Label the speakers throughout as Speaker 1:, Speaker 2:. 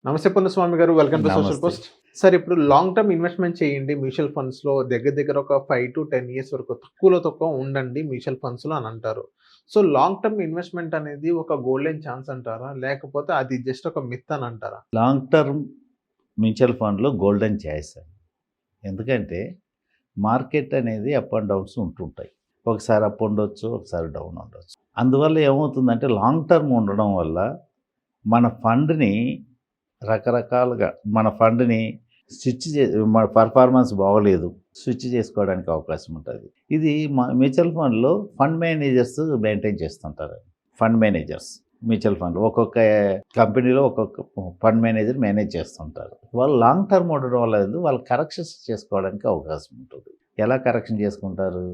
Speaker 1: నమస్తే పొన్నస్వామి గారు. Welcome to social
Speaker 2: నమస్తే.
Speaker 1: పోస్ట్. సార్ ఇప్పుడు లాంగ్ టర్మ్ ఇన్వెస్ట్‌మెంట్ చేయండి మ్యూచువల్ ఫండ్స్‌లో దగ్గర ఒక 5-10 ఇయర్స్ వరకు తక్కువలో తక్కువ ఉండండి మ్యూచువల్ ఫండ్స్‌లో అని అంటారు. సో లాంగ్ టర్మ్ ఇన్వెస్ట్‌మెంట్ అనేది ఒక గోల్డెన్ ఛాన్స్ అంటారా? లేకపోతే అది జస్ట్ ఒక మిత్ అని అంటారా?
Speaker 2: లాంగ్ టర్మ్ మ్యూచువల్ ఫండ్‌లో గోల్డెన్ చాయిస్ అండి. ఎందుకంటే మార్కెట్ అనేది అప్ అండ్ డౌన్స్ ఉంటుంటాయి. ఒకసారి అప్ ఉండొచ్చు, ఒకసారి డౌన్ ఉండొచ్చు. అందువల్ల ఏమవుతుందంటే లాంగ్ టర్మ్ ఉండడం వల్ల మన ఫండ్‌ని రకరకాలుగా మన ఫండ్‌ని మన పర్ఫార్మెన్స్ బాగోలేదు. స్విచ్ చేసుకోవడానికి అవకాశం ఉంటది. ఇది మ్యూచువల్ ఫండ్‌లో ఫండ్ మేనేజర్స్ మెయింటైన్ చేస్తుంటారు. ఫండ్ మేనేజర్స్ మ్యూచువల్ ఫండ్ ఒక్కొక్క కంపెనీలో ఒక్కొక్క ఫండ్ మేనేజర్ మేనేజ్ చేస్తుంటారు. వాళ్ళు లాంగ్ టర్మ్ ఉండడం వల్ల వాళ్ళు కరెక్షన్స్ చేసుకోవడానికి అవకాశం ఉంటుంది. ఎలా కరెక్షన్ చేసుకుంటారు?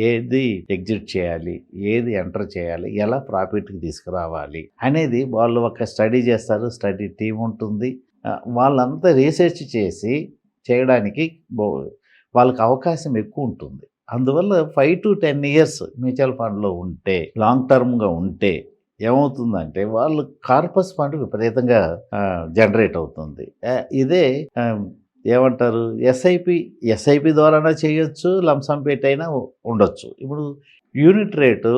Speaker 2: ఏది ఎగ్జిట్ చేయాలి, ఏది ఎంటర్ చేయాలి, ఎలా ప్రాఫిట్కి తీసుకురావాలి అనేది వాళ్ళు ఒక స్టడీ చేస్తారు. స్టడీ టీం ఉంటుంది. వాళ్ళంతా రీసెర్చ్ చేసి చేయడానికి వాళ్ళకి అవకాశం ఎక్కువ ఉంటుంది. అందువల్ల 5-10 ఇయర్స్ మ్యూచువల్ ఫండ్లో ఉంటే, లాంగ్ టర్మ్గా ఉంటే ఏమవుతుందంటే వాళ్ళు కార్పస్ ఫండ్ విపరీతంగా జనరేట్ అవుతుంది. ఇదే ఏమంటారు ఎస్ఐపి ద్వారానే చేయొచ్చు, లంసమ్ పెట్టైనా ఉండొచ్చు. ఇప్పుడు యూనిట్ రేటు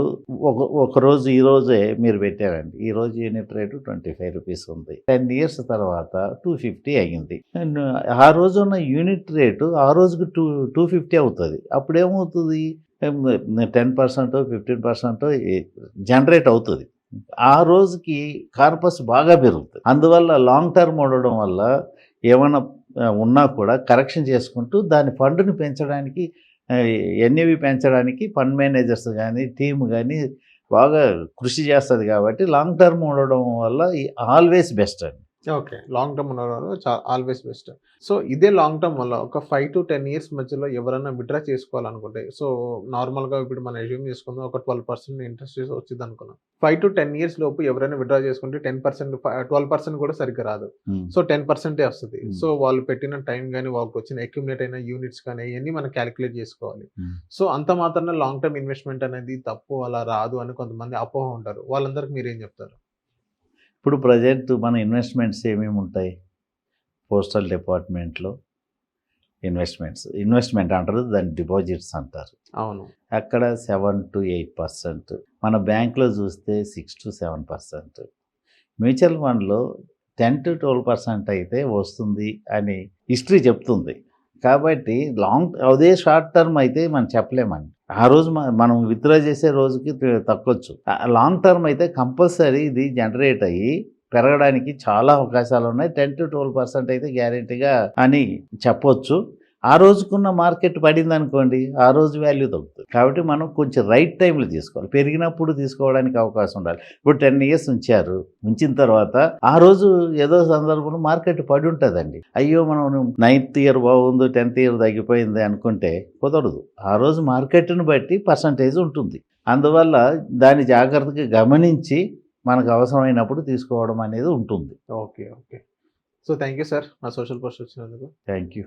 Speaker 2: ఒకరోజు ఈరోజే మీరు పెట్టారండి. ఈరోజు యూనిట్ రేటు 25 రూపీస్ ఉంది. 10 ఇయర్స్ తర్వాత 250 అయ్యింది. ఆ రోజు ఉన్న యూనిట్ రేటు ఆ రోజుకి 250 అవుతుంది. అప్పుడేమవుతుంది 10% 15% జనరేట్ అవుతుంది. ఆ రోజుకి కార్పస్ బాగా పెరుగుతుంది. అందువల్ల లాంగ్ టర్మ్ ఉండడం వల్ల ఏమైనా ఉన్నా కూడా కరెక్షన్ చేసుకుంటూ దాని ఫండ్ని పెంచడానికి ఎన్ఏవి పెంచడానికి ఫండ్ మేనేజర్స్ కానీ టీమ్ కానీ బాగా కృషి చేస్తుంది. కాబట్టి లాంగ్ టర్మ్ ఉండడం వల్ల ఆల్వేస్ బెస్ట్ అండి.
Speaker 1: ఓకే. లాంగ్ టర్మ్ ఉన్నవాళ్ళు ఆల్వేస్ బెస్ట్. సో ఇదే లాంగ్ టర్మ్ వల్ల ఒక 5-10 ఇయర్స్ మధ్యలో ఎవరైనా విత్‌డ్రా చేసుకోవాలనుకుంటే, సో నార్మల్‌గా ఇప్పుడు మనం అస్యూమ్ చేసుకుందాం ఒక 12% ఇంట్రెస్ట్ వచ్చిందనుకుందాం. 5-10 ఇయర్స్ లోపు ఎవరైనా విత్‌డ్రా చేసుకుంటే 10% 12% కూడా సరిగ్గా రాదు. సో 10% వస్తది. సో వాళ్ళు పెట్టిన టైం గాని, వాళ్ళకొచ్చిన అక్యుములేట్ అయిన యూనిట్స్ కానీ అయన్నీ మనం కాలిక్యులేట్ చేసుకోవాలి. సో అంత మాత్రాన లాంగ్ టర్మ్ ఇన్వెస్ట్‌మెంట్ అనేది తప్పు, అలా రాదు అని కొంతమంది అపోహ ఉంటారు. వాళ్ళందరికి మీరేం చెప్తారు?
Speaker 2: ఇప్పుడు ప్రజెంట్ మన ఇన్వెస్ట్మెంట్స్ ఏమేమి ఉంటాయి? పోస్టల్ డిపార్ట్మెంట్లో ఇన్వెస్ట్మెంట్ అంటారు, దాన్ని డిపాజిట్స్ అంటారు.
Speaker 1: అవును.
Speaker 2: అక్కడ 7-8%. మన బ్యాంక్లో చూస్తే 6-7%. మ్యూచువల్ ఫండ్లో 10-12% అయితే వస్తుంది అని హిస్టరీ చెప్తుంది. కాబట్టి అదే షార్ట్ టర్మ్ అయితే మనం చెప్పలేమండి. ఆ రోజు మనం విత్డ్రా చేసే రోజుకి తగ్గొచ్చు. లాంగ్ టర్మ్ అయితే కంపల్సరీ ఇది జనరేట్ అయ్యి పెరగడానికి చాలా అవకాశాలు ఉన్నాయి. 10-12% అయితే గ్యారెంటీగా అని చెప్పొచ్చు. ఆ రోజుకున్న మార్కెట్ పడింది అనుకోండి, ఆ రోజు వాల్యూ తగ్గుతుంది. కాబట్టి మనం కొంచెం రైట్ టైంలో తీసుకోవాలి. పెరిగినప్పుడు తీసుకోవడానికి అవకాశం ఉండాలి. ఇప్పుడు 10 ఇయర్స్ ఉంచిన తర్వాత ఆ రోజు ఏదో సందర్భంలో మార్కెట్ పడి ఉంటుందండి. అయ్యో మనం 9th ఇయర్ బాగుంది, 10th ఇయర్ తగ్గిపోయింది అనుకుంటే కుదరదు. ఆ రోజు మార్కెట్ను బట్టి పర్సంటేజ్ ఉంటుంది. అందువల్ల దాన్ని జాగ్రత్తగా గమనించి మనకు అవసరమైనప్పుడు తీసుకోవడం అనేది ఉంటుంది.
Speaker 1: Okay. So thank you sir. నా సోషల్ పోస్ట్ వచ్చినందుకు.
Speaker 2: Thank you.